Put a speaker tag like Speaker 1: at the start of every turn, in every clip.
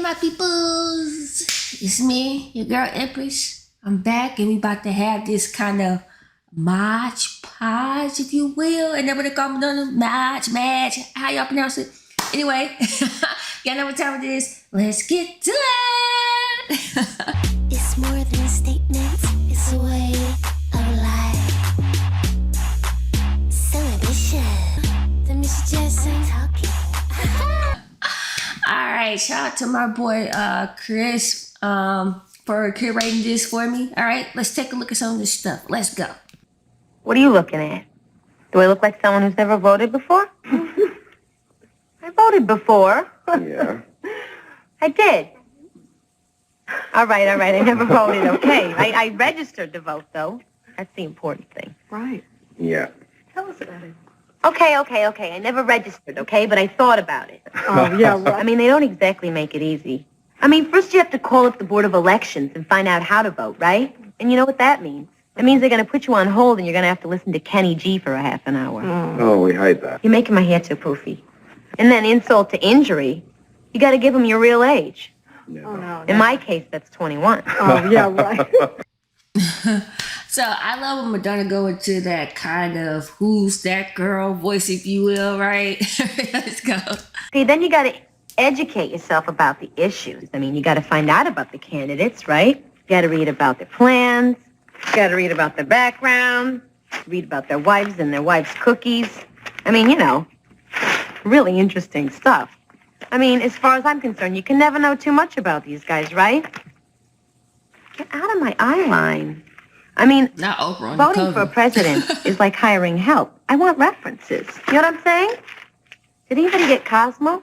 Speaker 1: my peoples, it's me, your girl Empress. I'm back and we about to have this kind of MADGE PODGE, if you will. And then when they call Madonna, MADGE, how y'all pronounce it? Anyway, y'all know what time it is. Let's get to it.
Speaker 2: It's more than a statement, it's a way of life. So ambition, the Miss Jackson talking.
Speaker 1: All right, shout out to my boy Chris for curating this for me. All right, let's take a look at some of this stuff. Let's go.
Speaker 3: What are you looking at? Do I look like someone who's never voted before? I voted before.
Speaker 4: Yeah.
Speaker 3: I did. All right. I never voted, okay. I registered to vote, though. That's the important thing.
Speaker 5: Right.
Speaker 4: Yeah.
Speaker 5: Tell us about it.
Speaker 3: Okay. I never registered, okay? But I thought about it.
Speaker 5: Oh, yeah, right.
Speaker 3: I mean, they don't exactly make it easy. I mean, first you have to call up the Board of Elections and find out how to vote, right? And you know what that means? It means they're going to put you on hold and you're going to have to listen to Kenny G for a half an hour.
Speaker 4: Oh, we hate that.
Speaker 3: You're making my hair too poofy. And then insult to injury, you got to give them your real age.
Speaker 4: Never.
Speaker 5: Oh, no.
Speaker 3: In my case, that's 21.
Speaker 5: Oh, yeah, right.
Speaker 1: So I love when Madonna go into that kind of who's that girl voice, if you will, right? Let's go.
Speaker 3: Okay, then you got to educate yourself about the issues. I mean, you got to find out about the candidates, right? You got to read about their plans. You got to read about their background. Read about their wives and their wives' cookies. I mean, you know, really interesting stuff. I mean, as far as I'm concerned, you can never know too much about these guys, right? Get out of my eye line. I mean,
Speaker 1: Not Oprah on the
Speaker 3: voting for a
Speaker 1: cover.
Speaker 3: president is like hiring help. I want references. You know what I'm saying? Did anybody get Cosmo?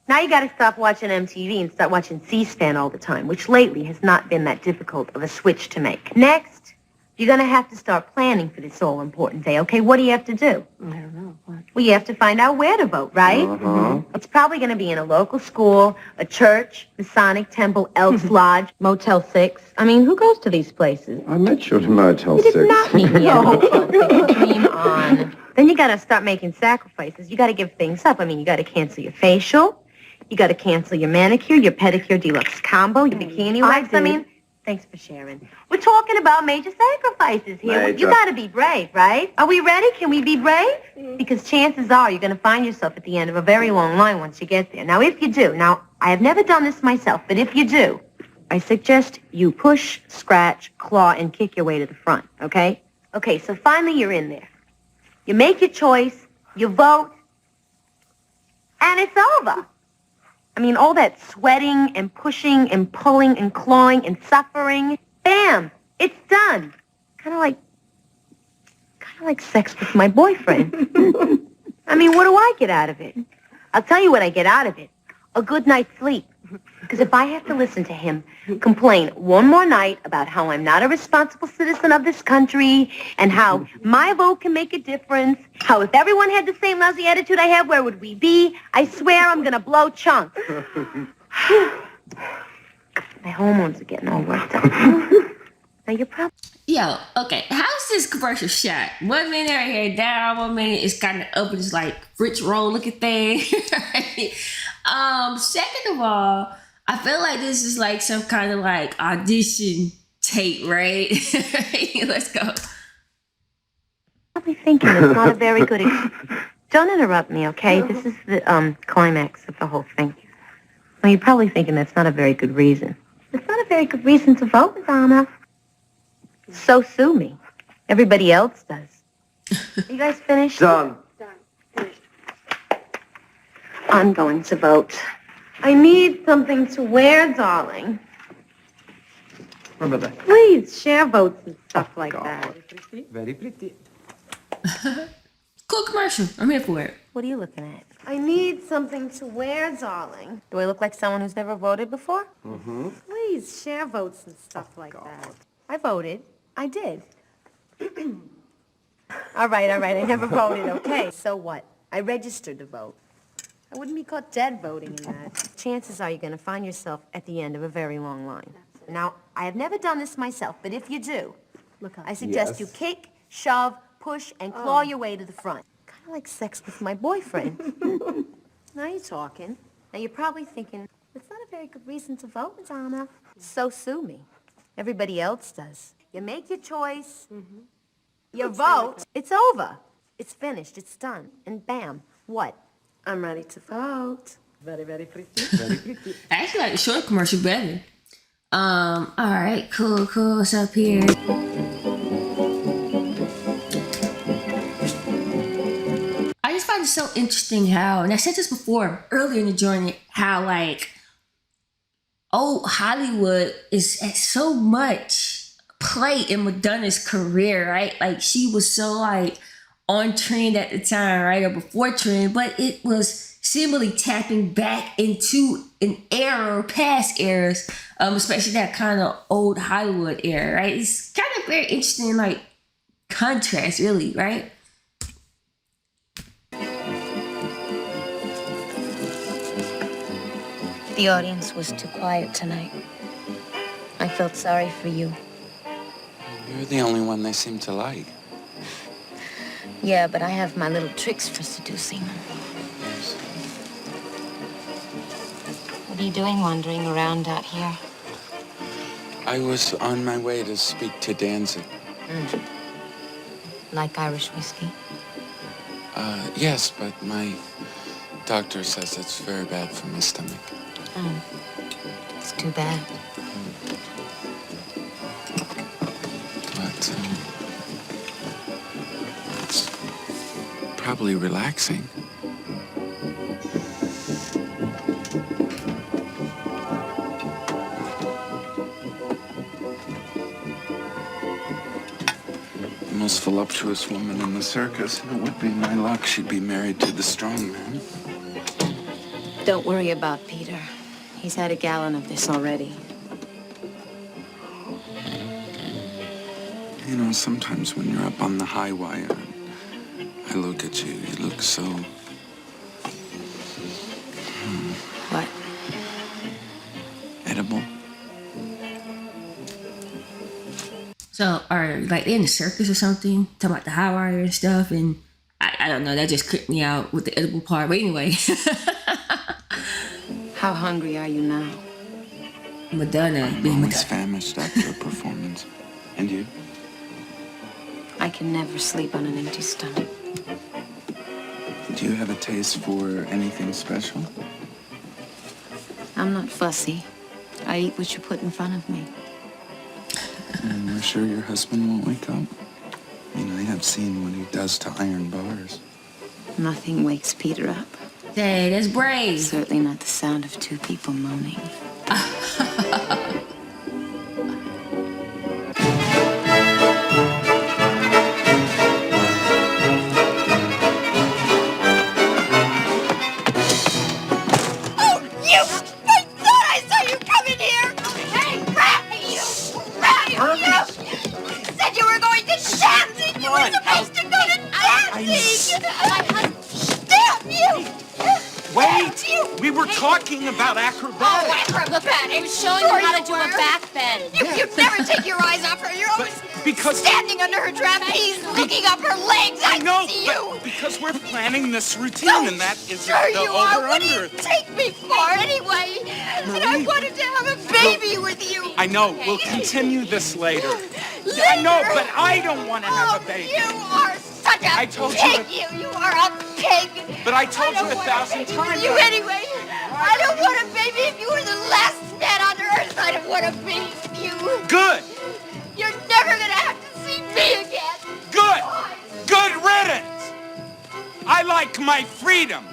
Speaker 3: Now you got to stop watching MTV and start watching C-SPAN all the time, which lately has not been that difficult of a switch to make. Next, you're going to have to start planning for this all-important day, okay? What do you have to do?
Speaker 5: I don't know. What?
Speaker 3: Well, you have to find out where to vote, right?
Speaker 4: Uh-huh.
Speaker 3: It's probably going to be in a local school, a church, Masonic Temple, Elks Lodge, Motel 6. I mean, who goes to these places?
Speaker 4: I met you at Motel
Speaker 3: You
Speaker 4: 6.
Speaker 3: did not meet me at Motel 6. Dream on. Then you got to start making sacrifices. You got to give things up. I mean, you got to cancel your facial. You got to cancel your manicure, your pedicure deluxe combo, your bikini wax. I mean, thanks for sharing. We're talking about major sacrifices here.
Speaker 4: Major.
Speaker 3: You got to be brave, right? Are we ready? Can we be brave? Because chances are you're going to find yourself at the end of a very long line once you get there. Now, if you do, I have never done this myself, but if you do, I suggest you push, scratch, claw, and kick your way to the front, okay? Okay, so finally you're in there. You make your choice, you vote, and it's over. I mean, all that sweating and pushing and pulling and clawing and suffering, bam, it's done. Kind of like sex with my boyfriend. I mean, what do I get out of it? I'll tell you what I get out of it. A good night's sleep. Because if I have to listen to him complain one more night about how I'm not a responsible citizen of this country and how my vote can make a difference, how if everyone had the same lousy attitude I have, where would we be? I swear I'm going to blow chunks. My hormones are getting all worked up. Now you're probably...
Speaker 1: Yo, okay, how's this commercial shot? 1 minute her hair down, 1 minute it's kind of up, it's like Fritz roll looking thing. Right? Second of all, I feel like this is like some kind of like audition tape, right? Let's go.
Speaker 3: Probably thinking it's not a very good... Don't interrupt me, okay? This is the climax of the whole thing. Well, you're probably thinking that's not a very good reason. It's not a very good reason to vote, Madonna. So sue me. Everybody else does. Are you guys finished?
Speaker 4: Done.
Speaker 5: Finished.
Speaker 3: I'm going to vote. I need something to wear, darling.
Speaker 4: Remember that.
Speaker 3: Please, share votes and stuff like that.
Speaker 4: Very pretty.
Speaker 1: Cool commercial. I'm here for it.
Speaker 3: What are you looking at? I need something to wear, darling. Do I look like someone who's never voted before?
Speaker 4: Mm-hmm.
Speaker 3: Please, share votes and stuff like that. I voted. I did. All right. I never voted, okay? So what? I registered to vote. I wouldn't be caught dead voting in that. Chances are you're going to find yourself at the end of a very long line. Now, I have never done this myself, but if you do,
Speaker 5: Look up.
Speaker 3: I suggest you kick, shove, push, and claw your way to the front. Kind of like sex with my boyfriend. Now you're talking. Now you're probably thinking, It's not a very good reason to vote, Madonna. So sue me. Everybody else does. You make your choice. You vote. It's over. It's finished. It's done. And bam. What? I'm ready to vote.
Speaker 5: Very, very pretty.
Speaker 4: Very pretty.
Speaker 1: I actually like the short commercial better. All right, cool. What's up here? I just find it so interesting how, and I said this before earlier in the journey, how like old Hollywood is at so much play in Madonna's career, right? Like she was so like on trend at the time, right? Or before trend, but it was seemingly tapping back into an era or past eras, especially that kind of old Hollywood era, right? It's kind of very interesting, like contrast, really, right?
Speaker 3: The audience was too quiet tonight. I felt sorry for you.
Speaker 6: You're the only one they seem to like.
Speaker 3: Yeah, but I have my little tricks for seducing.
Speaker 6: Yes.
Speaker 3: What are you doing wandering around out here?
Speaker 6: I was on my way to speak to Danzig.
Speaker 3: Like Irish whiskey?
Speaker 6: Yes, but my doctor says it's very bad for my stomach.
Speaker 3: Oh, it's too bad.
Speaker 6: But it's probably relaxing. The most voluptuous woman in the circus, and it would be my luck she'd be married to the strong man.
Speaker 3: Don't worry about Peter. He's had a gallon of this already.
Speaker 6: You know, sometimes when you're up on the high wire, I look at you, you look so...
Speaker 3: What?
Speaker 6: edible.
Speaker 1: So, are like they in the circus or something, talking about the high wire and stuff, and I don't know, that just creeped me out with the edible part. But anyway,
Speaker 3: How hungry are you now?
Speaker 1: Madonna
Speaker 6: I'm
Speaker 1: being
Speaker 6: always
Speaker 1: Madonna.
Speaker 6: famished after a performance. And you?
Speaker 3: I can never sleep on an empty stomach.
Speaker 6: Do you have a taste for anything special?
Speaker 3: I'm not fussy. I eat what you put in front of me.
Speaker 6: And you're sure your husband won't wake up? I mean, I have seen what he does to iron bars.
Speaker 3: Nothing wakes Peter up.
Speaker 1: Dang, that's brave.
Speaker 3: Certainly not the sound of two people moaning.
Speaker 7: We were talking about acrobatics.
Speaker 8: He was showing her how to do a back bend.
Speaker 7: Yeah.
Speaker 8: You never take your eyes off her. You're always
Speaker 7: Because
Speaker 8: standing under her trapeze, looking up her legs.
Speaker 7: I know,
Speaker 8: see
Speaker 7: but
Speaker 8: you.
Speaker 7: because we're planning this routine, and that is
Speaker 8: Sure
Speaker 7: the
Speaker 8: you are. What do you
Speaker 7: over-under.
Speaker 8: take me for anyway? And I wanted to have a baby with you.
Speaker 7: I know. We'll continue this later. I know, but I don't want to have a baby.
Speaker 8: You are such a
Speaker 7: I told you
Speaker 8: pig. You are a pig.
Speaker 7: But I told
Speaker 8: I
Speaker 7: you
Speaker 8: don't
Speaker 7: 1,000
Speaker 8: want a baby
Speaker 7: times.
Speaker 8: with you anyway. I don't want a baby. If you were the last man on earth, I don't want a baby with you.
Speaker 7: Good.
Speaker 8: You're never gonna have to see me again.
Speaker 7: Good. Good riddance. I like my freedom.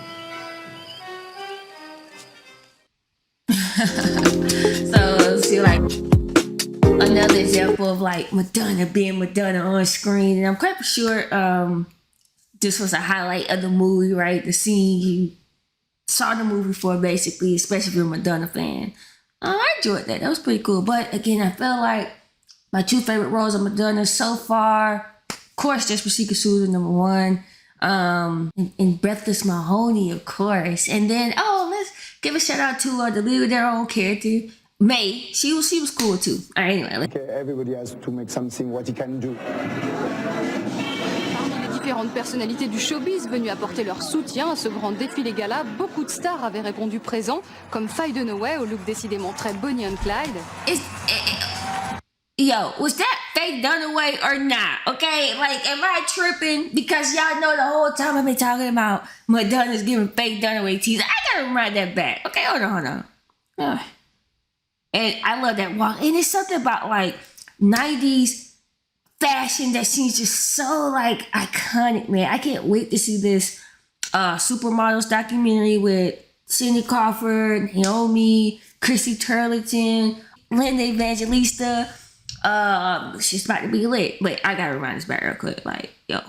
Speaker 1: So, see, like, another example of, like, Madonna being Madonna on screen. And I'm quite sure this was a highlight of the movie, right? The scene you saw the movie for, basically, especially if you're a Madonna fan. I enjoyed that. That was pretty cool. But, again, I feel like my two favorite roles of Madonna so far, of course, Desperate Susan, number one. And Breathless Mahoney, of course. And then, let's give a shout out to the leader of their own character, May. She was cool too. All right, anyway.
Speaker 9: Okay, everybody has to make something what he can do. différentes personnalités du showbiz venues apporter leur soutien à ce grand défilé gala, beaucoup de stars avaient répondu présents, comme Faye Dunaway au look décidément très Bonnie and Clyde.
Speaker 1: Yo, was that Faye Dunaway or not? Okay, like, am I tripping? Because y'all know the whole time I've been talking about Madonna's giving Faye Dunaway teaser. I gotta run that back. Okay, hold on. And I love that walk. And it's something about like 90s fashion that seems just so like iconic, man. I can't wait to see this Supermodels documentary with Cindy Crawford, Naomi, Chrissy Turlington, Linda Evangelista. She's about to be lit. Wait, I gotta remind this back real quick. Like, yo.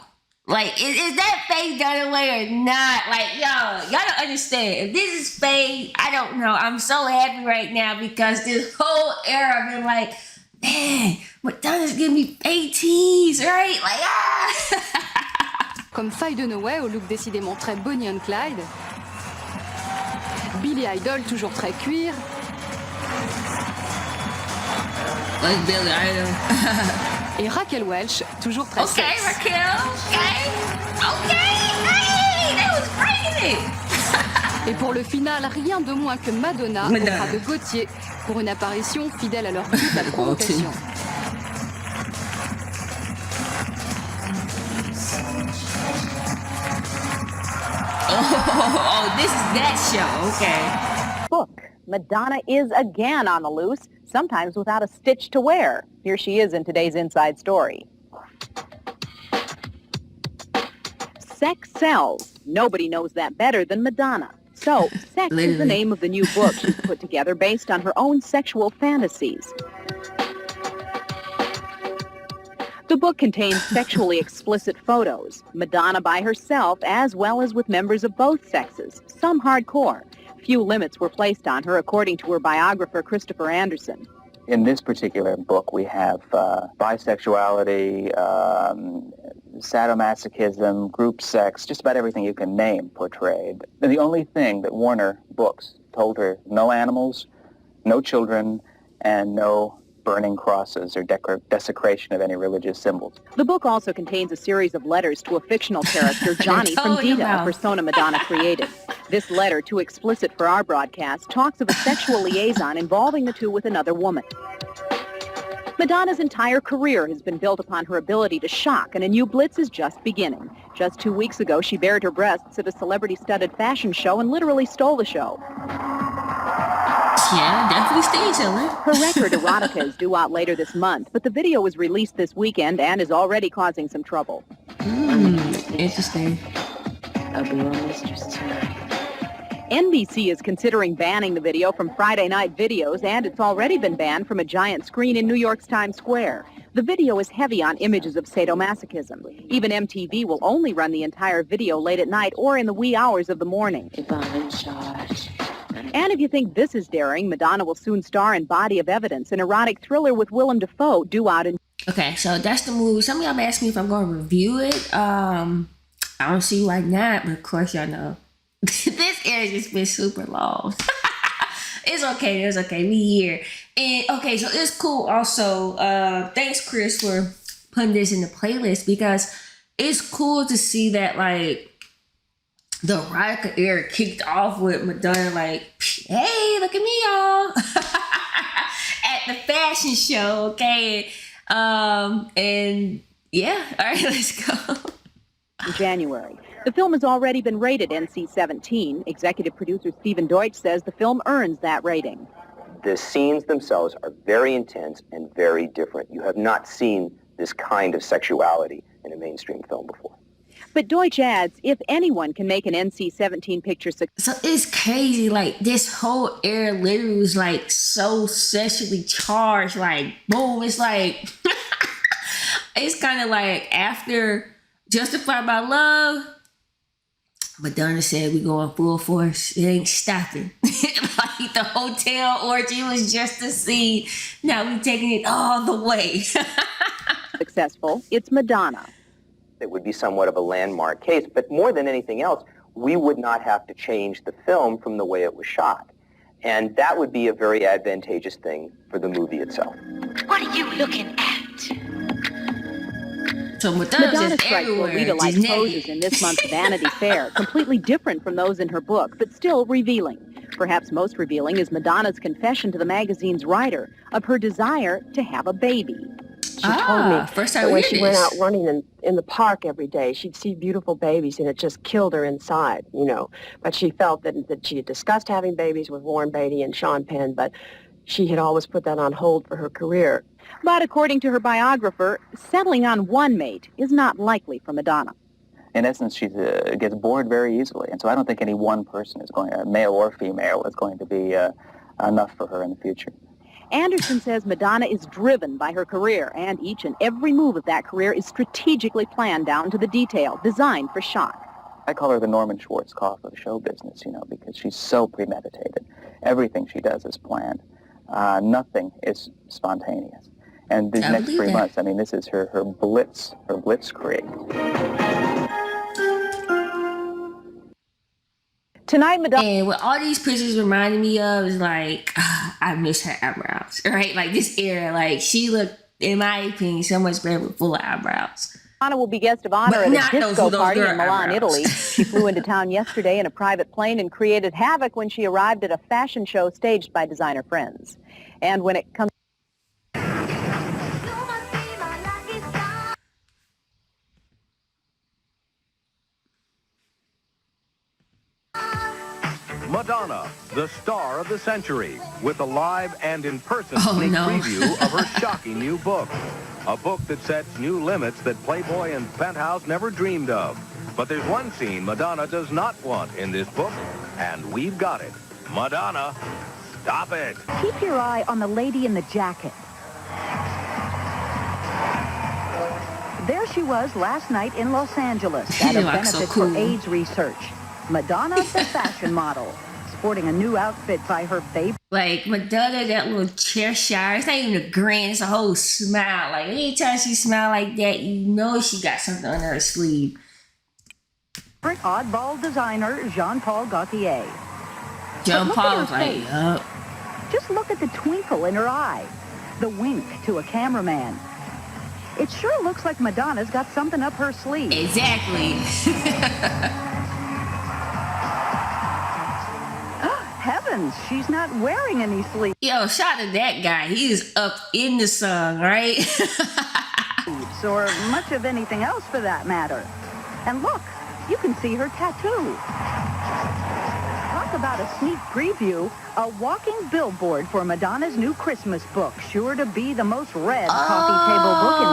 Speaker 1: Like, is that Faye Dunaway or not? Like, y'all don't understand. If this is Faye, I don't know. I'm so happy right now because this whole era I've been like, man, Madonna's giving me Faye tease, right? Like,
Speaker 9: Comme Faye Dunaway au look décidément très Bonnie and Clyde. Billy Idol toujours très cuir.
Speaker 1: Like Billy Idol.
Speaker 9: Et Raquel Welch toujours très
Speaker 1: Okay,
Speaker 9: sexe.
Speaker 1: Raquel. Okay. Hey, that was bringing it.
Speaker 9: Et pour le final, rien de moins que Madonna au bras de Gauthier pour une apparition fidèle à leur but à la provocation.
Speaker 1: Oh, this is that show. Okay.
Speaker 10: Book. Madonna is again on the loose, sometimes without a stitch to wear. Here she is in today's Inside Story. Sex sells. Nobody knows that better than Madonna. So, Sex is the name of the new book she's put together based on her own sexual fantasies. The book contains sexually explicit photos, Madonna by herself as well as with members of both sexes, some hardcore. Few limits were placed on her, according to her biographer, Christopher Anderson.
Speaker 11: In this particular book, we have bisexuality, sadomasochism, group sex, just about everything you can name portrayed. And the only thing that Warner Books told her, no animals, no children, and no burning crosses or desecration of any religious symbols.
Speaker 10: The book also contains a series of letters to a fictional character, Johnny from Dita, a persona Madonna created. This letter, too explicit for our broadcast, talks of a sexual liaison involving the two with another woman. Madonna's entire career has been built upon her ability to shock, and a new blitz is just beginning. Just 2 weeks ago, she bared her breasts at a celebrity-studded fashion show and literally stole the show.
Speaker 1: Yeah, definitely stage selling.
Speaker 10: Her record, Erotica, is due out later this month, but the video was released this weekend and is already causing some trouble.
Speaker 1: Interesting.
Speaker 5: I'll be your mistress tonight.
Speaker 10: NBC is considering banning the video from Friday night videos, and it's already been banned from a giant screen in New York's Times Square. The video is heavy on images of sadomasochism. Even MTV will only run the entire video late at night or in the wee hours of the morning.
Speaker 5: If I'm in charge.
Speaker 10: And if you think this is daring, Madonna will soon star in Body of Evidence, an erotic thriller with Willem Dafoe, due out in...
Speaker 1: Okay, so that's the movie. Some of y'all asked me if I'm going to review it. I don't see why not, but of course y'all know. This air just been super long. It's okay. We here. And okay, so it's cool also. Thanks, Chris, for putting this in the playlist because it's cool to see that like the erotica era kicked off with Madonna like, hey, look at me, y'all. At the fashion show, okay? And yeah, all right, let's go.
Speaker 10: In January. The film has already been rated NC-17. Executive producer Stephen Deutsch says the film earns that rating.
Speaker 12: The scenes themselves are very intense and very different. You have not seen this kind of sexuality in a mainstream film before.
Speaker 10: But Deutsch adds, if anyone can make an NC-17 picture successful...
Speaker 1: So it's crazy, like, this whole era literally was, like, so sexually charged, like, boom, it's like... it's kind of like, after Justified by Love, Madonna said we going full force. It ain't stopping. Like, the hotel orgy was just a scene. Now we taking it all the way.
Speaker 10: Successful, it's Madonna.
Speaker 12: It would be somewhat of a landmark case, but more than anything else, we would not have to change the film from the way it was shot. And that would be a very advantageous thing for the movie itself.
Speaker 2: What are you looking at?
Speaker 1: So Madonna
Speaker 10: Madonna
Speaker 1: just
Speaker 10: strikes
Speaker 1: everywhere.
Speaker 10: Lolita-like
Speaker 1: just
Speaker 10: poses
Speaker 1: naked.
Speaker 10: in this month's Vanity Fair, completely different from those in her book, but still revealing. Perhaps most revealing is Madonna's confession to the magazine's writer of her desire to have a baby.
Speaker 5: She told me
Speaker 1: first time
Speaker 5: that
Speaker 1: I
Speaker 5: when
Speaker 1: hear
Speaker 5: she went
Speaker 1: this.
Speaker 5: out running in the park every day, she'd see beautiful babies, and it just killed her inside, you know. But she felt that she had discussed having babies with Warren Beatty and Sean Penn, but she had always put that on hold for her career.
Speaker 10: But according to her biographer, settling on one mate is not likely for Madonna.
Speaker 11: In essence, she gets bored very easily, and so I don't think any one person is going, male or female, is going to be enough for her in the future.
Speaker 10: Anderson says Madonna is driven by her career, and each and every move of that career is strategically planned down to the detail, designed for shock.
Speaker 11: I call her the Norman Schwarzkopf of show business, you know, because she's so premeditated. Everything she does is planned. Nothing is spontaneous. And these next 3 months, I mean, this is her blitzkrieg.
Speaker 10: Tonight, Madonna...
Speaker 1: And what all these pictures reminded me of is like, I miss her eyebrows, right? Like this era, like she looked, in my opinion, so much better with full of eyebrows.
Speaker 10: Madonna will be guest of honor
Speaker 1: But
Speaker 10: at a disco party in Milan,
Speaker 1: eyebrows.
Speaker 10: Italy. She flew into town yesterday in a private plane and created havoc when she arrived at a fashion show staged by designer friends. And when it comes...
Speaker 13: Madonna, the star of the century, with a live and in-person sneak
Speaker 1: no.
Speaker 13: preview of her shocking new book. A book that sets new limits that Playboy and Penthouse never dreamed of. But there's one scene Madonna does not want in this book, and we've got it. Madonna, stop it.
Speaker 10: Keep your eye on the lady in the jacket. There she was last night in Los Angeles at a benefit for AIDS research. Madonna, the fashion model, sporting a new outfit by her favorite.
Speaker 1: Like Madonna, that little Cheshire, it's not even a grin, it's a whole smile. Like anytime she smile like that, you know she got something under her sleeve.
Speaker 10: Oddball designer Jean-Paul Gaultier.
Speaker 1: Jean-Paul's like, yup.
Speaker 10: Just look at the twinkle in her eye, the wink to a cameraman. It sure looks like Madonna's got something up her sleeve.
Speaker 1: Exactly.
Speaker 10: Heavens, she's not wearing any sleeves.
Speaker 1: Yo, shout out to that guy. He is up in the sun, right?
Speaker 10: Or much of anything else for that matter. And look, you can see her tattoo. Talk about a sneak preview. A walking billboard for Madonna's new Christmas book, sure to be the most read coffee table book in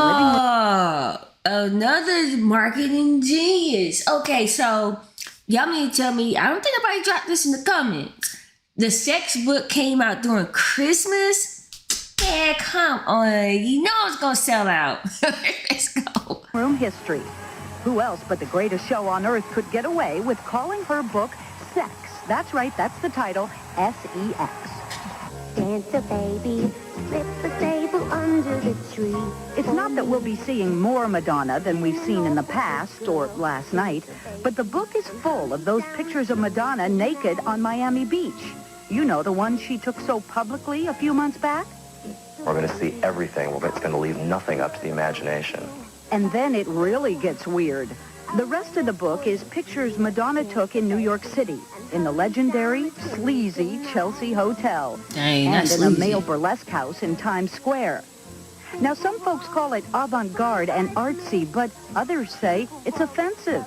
Speaker 10: living...
Speaker 1: Another marketing genius. Okay, so y'all mean to tell me, I don't think nobody dropped this in the comments. The sex book came out during Christmas? Yeah, come on. You know it's going to sell out. Let's go.
Speaker 10: Room history. Who else but the greatest show on earth could get away with calling her book Sex? That's right, that's the title, S-E-X.
Speaker 2: Dance a baby, slip the table under the tree.
Speaker 10: It's not that we'll be seeing more Madonna than we've seen in the past or last night, but the book is full of those pictures of Madonna naked on Miami Beach. You know, the ones she took so publicly a few months back?
Speaker 14: We're going to see everything. It's going to leave nothing up to the imagination.
Speaker 10: And then it really gets weird. The rest of the book is pictures Madonna took in New York City, in the legendary, sleazy Chelsea Hotel, and in a male burlesque house in Times Square. Now, some folks call it avant-garde and artsy, but others say it's offensive.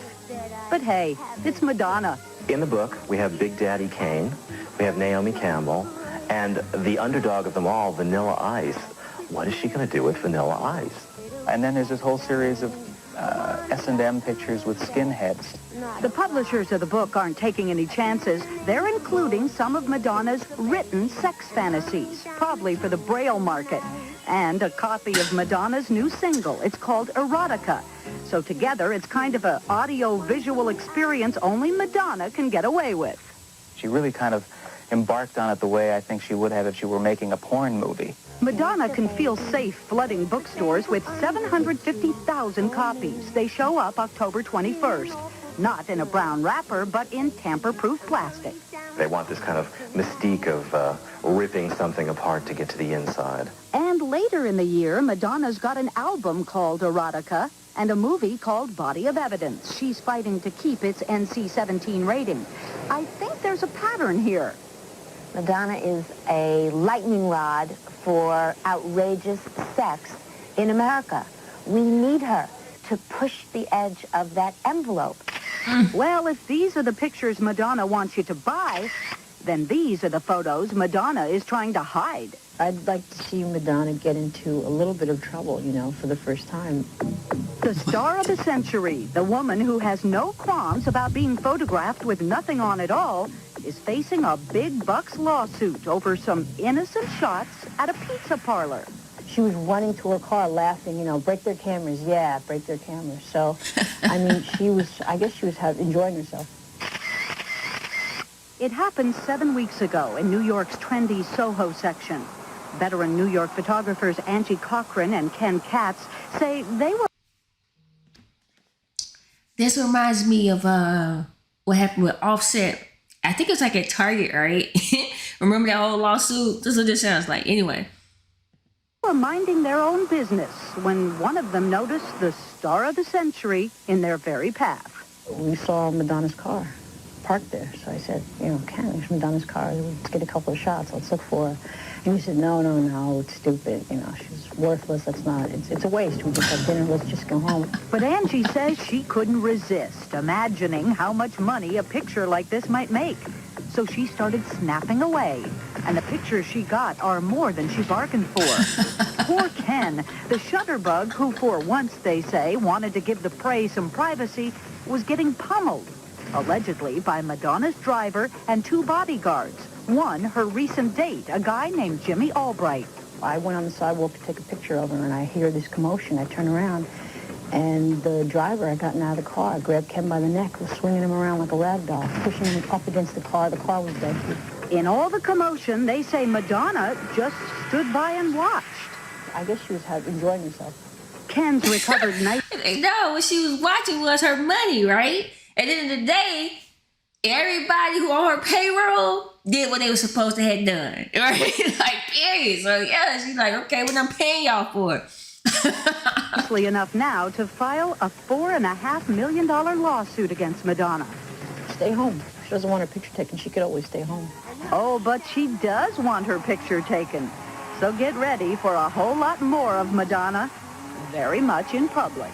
Speaker 10: But hey, it's Madonna.
Speaker 14: In the book, we have Big Daddy Kane, we have Naomi Campbell, and the underdog of them all, Vanilla Ice. What is she going to do with Vanilla Ice?
Speaker 11: And then there's this whole series of S&M pictures with skinheads.
Speaker 10: The publishers of the book aren't taking any chances. They're including some of Madonna's written sex fantasies, probably for the Braille market, and a copy of Madonna's new single. It's called Erotica. So together, it's kind of an audio-visual experience only Madonna can get away with.
Speaker 11: She really kind of embarked on it the way I think she would have if she were making a porn movie.
Speaker 10: Madonna can feel safe flooding bookstores with 750,000 copies. They show up October 21st. Not in a brown wrapper, but in tamper-proof plastic.
Speaker 14: They want this kind of mystique of ripping something apart to get to the inside.
Speaker 10: And later in the year, Madonna's got an album called Erotica.
Speaker 15: and a movie called Body of Evidence. She's fighting to keep its NC-17 rating. I think there's a pattern here.
Speaker 3: Madonna is a lightning rod for outrageous sex in America. We need her to push the edge of that envelope.
Speaker 15: Well, if these are the pictures Madonna wants you to buy, then these are the photos Madonna is trying to hide.
Speaker 5: I'd like to see Madonna get into a little bit of trouble, you know, for the first time.
Speaker 15: The star of the century, the woman who has no qualms about being photographed with nothing on at all, is facing a big bucks lawsuit over some innocent shots at a pizza parlor.
Speaker 5: She was running to her car laughing, you know, break their cameras, yeah, break their cameras. So, I mean, I guess she was enjoying herself.
Speaker 15: It happened 7 weeks ago in New York's trendy Soho section. Veteran New York photographers Angie Cochran and Ken Katz say they were...
Speaker 1: This reminds me of what happened with Offset. I think it was like at Target, right? Remember that whole lawsuit? This is what this sounds like. Anyway.
Speaker 15: Were minding their own business when one of them noticed the star of the century in their very path.
Speaker 5: We saw Madonna's car parked there. So I said, you know, Ken, there's Madonna's car. Let's get a couple of shots. Let's look for her. And he said, no, it's stupid. You know, she's worthless. That's not, it's a waste. We just had dinner. Let's just go home.
Speaker 15: But Angie says she couldn't resist imagining how much money a picture like this might make. So she started snapping away. And the pictures she got are more than she bargained for. Poor Ken, the shutterbug who for once, they say, wanted to give the prey some privacy, was getting pummeled. Allegedly by Madonna's driver and 2 bodyguards. One, her recent date, a guy named Jimmy Albright.
Speaker 5: I went on the sidewalk to take a picture of her, and I hear this commotion. I turn around, and the driver had gotten out of the car, grabbed Ken by the neck, was swinging him around like a rag doll, pushing him up against the car. The car was dead.
Speaker 15: In all the commotion, they say Madonna just stood by and watched.
Speaker 5: I guess she was enjoying herself.
Speaker 15: Ken's recovered knife.
Speaker 1: No, what she was watching was her money, right? At the end of the day, everybody who on her payroll did what they were supposed to have done, right? Like, period. So, yeah, she's like, okay, what I'm paying y'all for.
Speaker 15: Seriously enough now to file a $4.5 million lawsuit against Madonna.
Speaker 5: Stay home. If she doesn't want her picture taken, she could always stay home.
Speaker 15: Oh, but she does want her picture taken. So get ready for a whole lot more of Madonna, very much in public.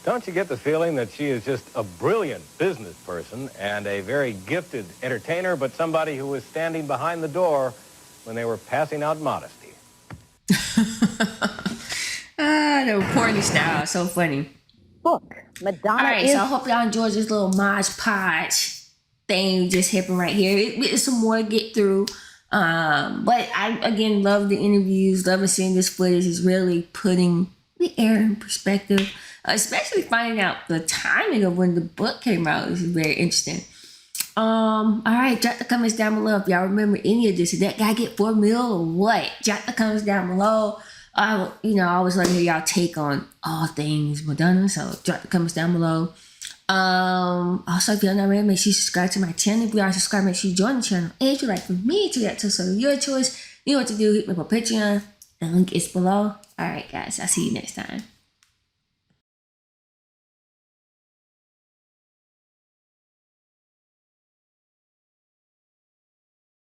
Speaker 13: Don't you get the feeling that she is just a brilliant business person and a very gifted entertainer, but somebody who was standing behind the door when they were passing out modesty?
Speaker 1: The reporting style, so funny.
Speaker 3: Look, Madonna.
Speaker 1: All right, so I hope y'all enjoyed this little MADGE PODGE thing just happened right here. It's some more to get through. But I, again, love the interviews, loving seeing this footage. Is really putting the air in perspective, especially finding out the timing of when the book came out. This is very interesting. All right, drop the comments down below if y'all remember any of this. Did that guy get 4 mil or what? Drop the comments down below. I always like to hear y'all take on all things Madonna, so drop the comments down below. Also, if you're not already, make sure you subscribe to my channel. If you are subscribed, make sure you join the channel. And if you'd like for me to get to some of your choice, you know what to do. Hit me up on Patreon. The link is below. All right, guys, I'll see you next time.